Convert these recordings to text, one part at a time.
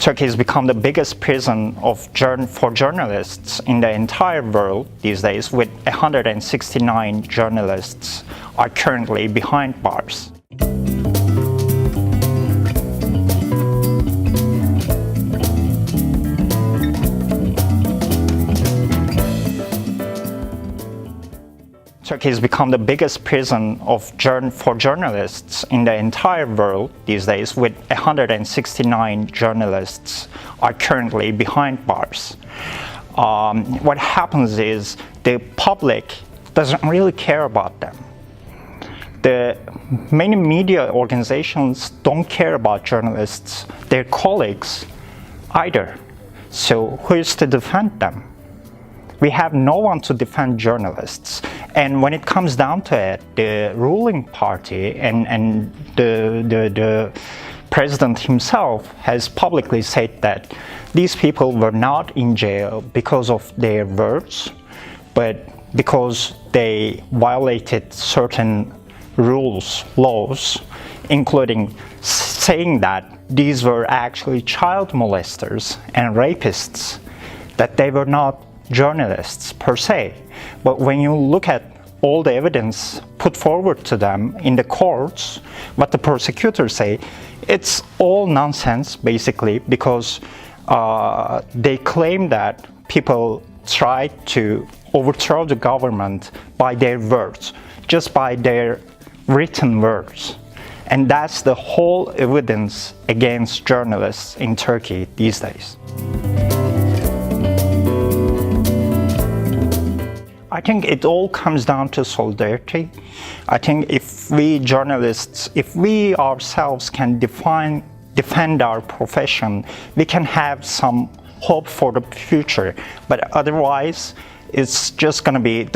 Turkey has become the biggest prison for journalists in the entire world these days, with 169 journalists are currently behind bars. Turkey has become the biggest prison for journalists in the entire world these days, with 169 journalists are currently behind bars. What happens is the public doesn't really care about them. The many media organizations don't care about journalists, their colleagues either. So who is to defend them? We have no one to defend journalists. And when it comes down to it, the ruling party and the president himself has publicly said that these people were not in jail because of their words, but because they violated certain laws, including saying that these were actually child molesters and rapists, that they were not journalists per se. But when you look at all the evidence put forward to them in the courts, what the prosecutors say, it's all nonsense basically, because they claim that people tried to overthrow the government by their words, just by their written words. And that's the whole evidence against journalists in Turkey these days. I think it all comes down to solidarity. I think if we journalists, if we ourselves can defend our profession, we can have some hope for the future. But otherwise, it's just going to be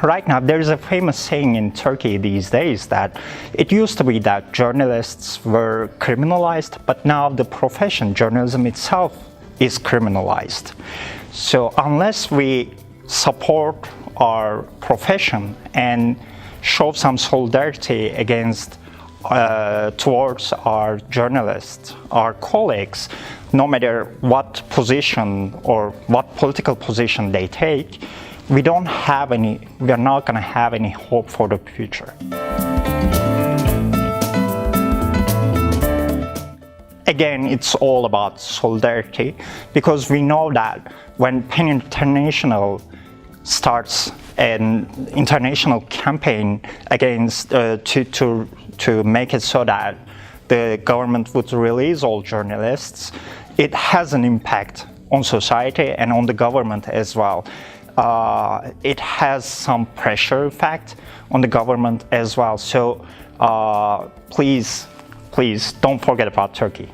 right now, there's a famous saying in Turkey these days that it used to be that journalists were criminalized, but now the profession, journalism itself, is criminalized. So unless we support our profession and show some solidarity towards our journalists, our colleagues, no matter what position or what political position they take, we are not going to have any hope for the future. Again, it's all about solidarity, because we know that when PEN International starts an international campaign against to make it so that the government would release all journalists, it has an impact on society and on the government as well. It has some pressure effect on the government as well. So please don't forget about Turkey.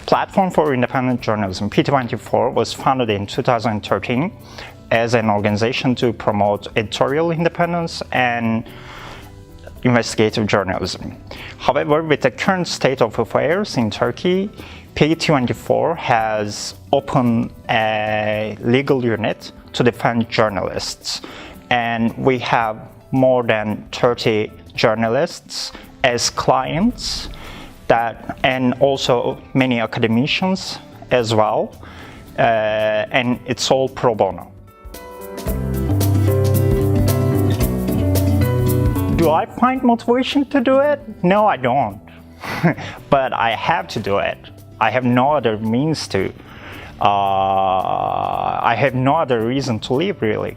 Platform for Independent Journalism, PT24, was founded in 2013 as an organization to promote editorial independence and investigative journalism. However, with the current state of affairs in Turkey, PT24 has opened a legal unit to defend journalists, and we have more than 30 journalists as clients, and also many academicians as well, and it's all pro bono. Do I find motivation to do it? No, I don't. But I have to do it. I have no other means to. I have no other reason to live, really.